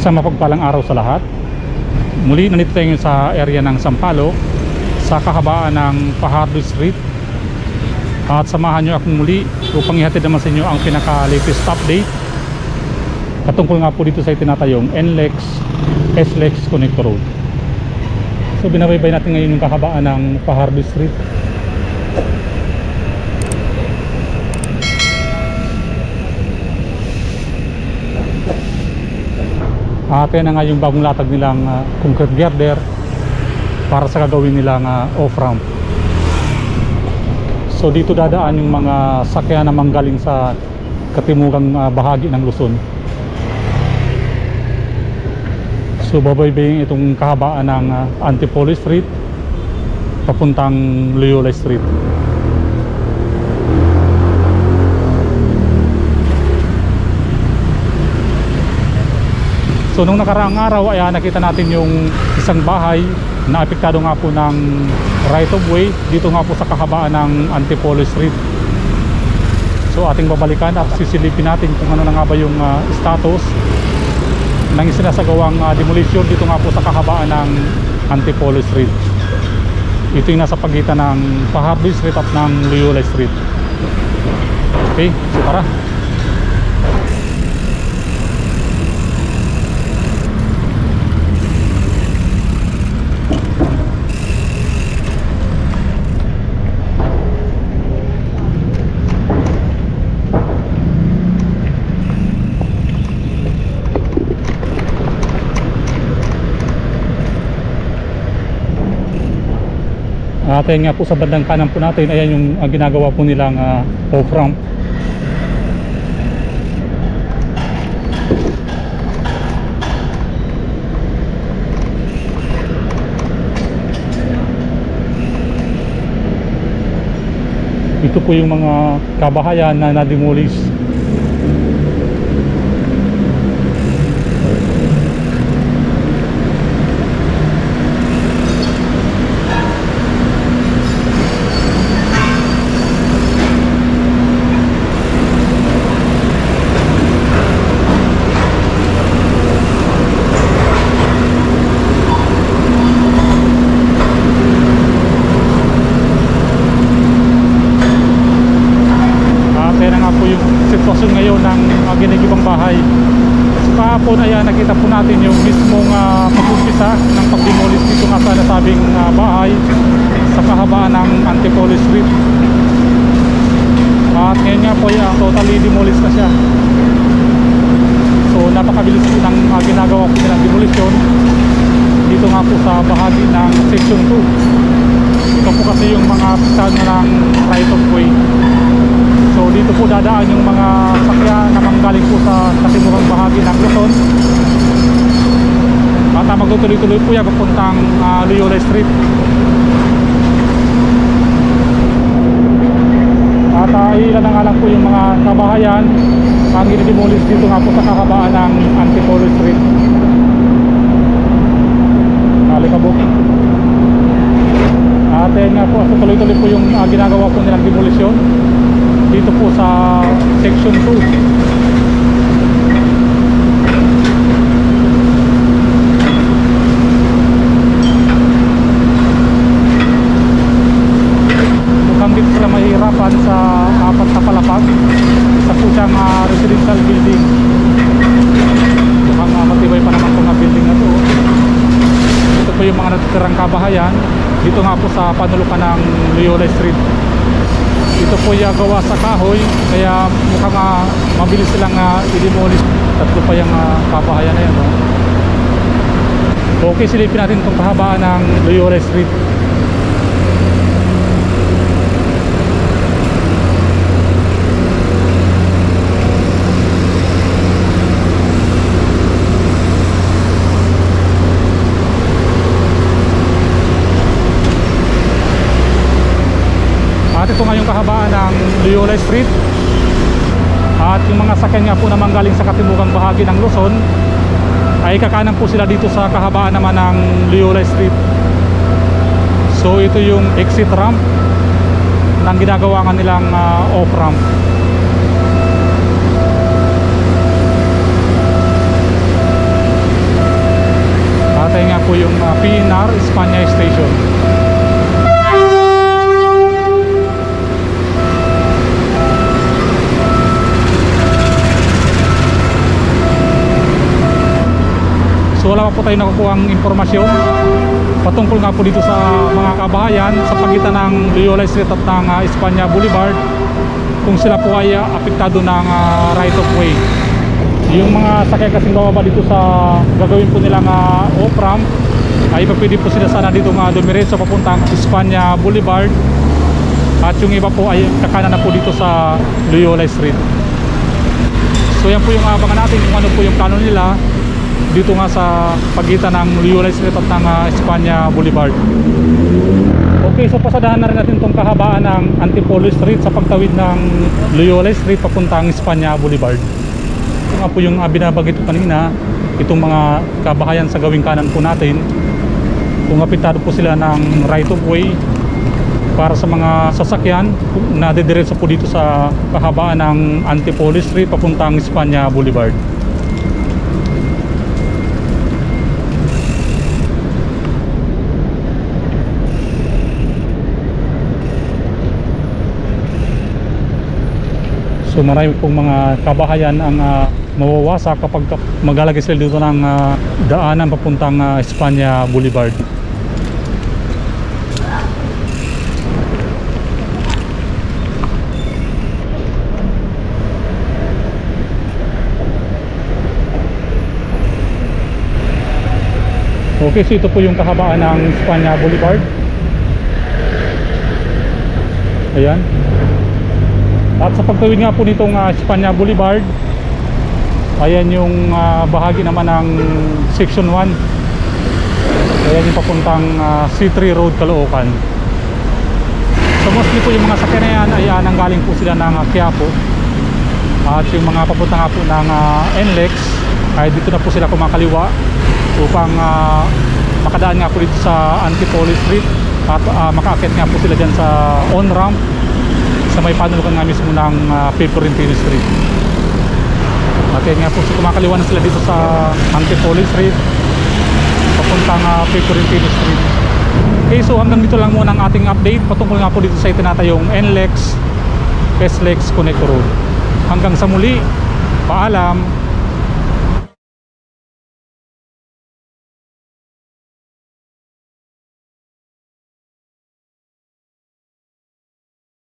Isang mapagpalang araw sa lahat. Muli nandito tayo sa area ng Sampaloc, sa kahabaan ng Fajardo Street. At samahan nyo akong muli upang ihatid naman sa inyo ang pinaka-latest update patungkol nga po dito sa itinatayong NLEX SLEX Connector Road. So binabaybay natin ngayon yung kahabaan ng Fajardo Street. At yan na nga yung bagong latag nilang concrete girder para sa gagawin nilang off-ramp. So dito dadaan yung mga sakyan na manggaling sa katimugang bahagi ng Luzon. So babaybayin itong kahabaan ng Antipolo Street papuntang Loyola Street. So nung nakaraang araw ay nakita natin yung isang bahay na apektado nga po ng right of way dito nga po sa kahabaan ng Antipolo Street. So ating babalikan at sisilipin natin kung ano na nga ba yung status ng isinasagawang demolition dito nga po sa kahabaan ng Antipolo Street. Ito yung nasa pagitan ng Fajardo Street at ng Loyola Street. Okay, so tara. At ayun nga po sa bandang kanan po natin, ayan yung ginagawa po nilang off-ramp. Ito po yung mga kabahayan na na-demolish. Sitwasyon ngayon ng ginigibang bahay. So kahapon ay nakita po natin yung mismong pag-umpisa ng pag-demolish dito nga sa nasabing bahay sa kahabaan ng Antipolo Street. At ngayon nga po totally demolished na siya. So napakabilis po ng ginagawa po nilang demolition dito nga po sa bahagi ng section 2. Ito po kasi yung mga pisan ng right of way. So dito po dadaan yung mga sakyan na manggaling po sa katimugang bahagi ng Luzon. At magtutuloy-tuloy po yan papuntang Loyola Street. At ilan na nga lang po yung mga kabahayan ang i-demolish dito nga po sa kahabaan ng Antipolo Street. Alikabok. At yan nga po, so tuloy-tuloy po yung ginagawa po nilang demolition dito po sa section 2. Mukhang dito sila mahihirapan sa apat na palapag. Isa po siyang residential building. Mukhang matibay pa naman itong building na to. Ito po yung mga natitirang kabahayan dito nga po sa panulukan ng Loyola Street. Ito po yung gawa sa kahoy, kaya mukhang mabilis silang i-demolish. Tatlo pa yung kabahayan na yan, no? Okay, silipin natin itong kahabaan ng Loyola Street. At ito nga yung kahabaan ng Loyola Street. At yung mga sakyan nga po na manggaling sa katimugang bahagi ng Luzon ay kakanan po sila dito sa kahabaan naman ng Loyola Street. So ito yung exit ramp ng ginagawa nga nilang off ramp. Tatay nga po yung PNR Espanya Station. So wala pa po tayo nakukuha ang impormasyon patungkol nga po dito sa mga kabahayan sa pagitan ng Loyola Street at ng Espanya Boulevard, kung sila po ay apektado ng right of way. Yung mga sakay kasing bababa dito sa gagawin po nilang off-ramp, ay pwede po sila sana dito dumiretso papuntang Espanya Boulevard, at yung iba po ay kakanan na po dito sa Loyola Street. So yan po yung abangan natin kung ano po yung plano nila dito nga sa pagitan ng Loyola Street at ng Espanya Boulevard. Okay, so pasadahan na rin natin itong kahabaan ng Antipolo Street sa pagtawid ng Loyola Street papuntang Espanya Boulevard. Ito nga po yung binabagit ko kanina, itong mga kabahayan sa gawing kanan po natin, kung apektado po sila ng right of way para sa mga sasakyan na didiretso po dito sa kahabaan ng Antipolo Street papuntang Espanya Boulevard. So marami pong mga kabahayan ang mawawasak kapag maglalagay sila dito ng daanan papuntang Espanya Boulevard. Okay, so ito po yung kahabaan ng Espanya Boulevard. Ayan. At sa pagtawid nga po nitong Espanya Boulevard, ayan yung bahagi naman ng Section 1. Ayan yung papuntang C3 Road, Caloocan. So mostly po yung mga sakyan na yan ay nanggaling po sila ng Quiapo. At yung mga papunta nga po ng NLEX ay dito na po sila kumakaliwa upang makadaan nga po dito sa Antipolo Street at makaakit nga po sila dyan sa on-ramp sa may panulukan nga mismo ng Pecorino Street. At yan nga po, so kumakaliwa na sila dito sa Antipolo Street papuntang Pecorino Street. Okay, so hanggang dito lang muna ang ating update patungkol nga po dito sa itinatayong NLEX SLEX Connector Road. Hanggang sa muli, paalam.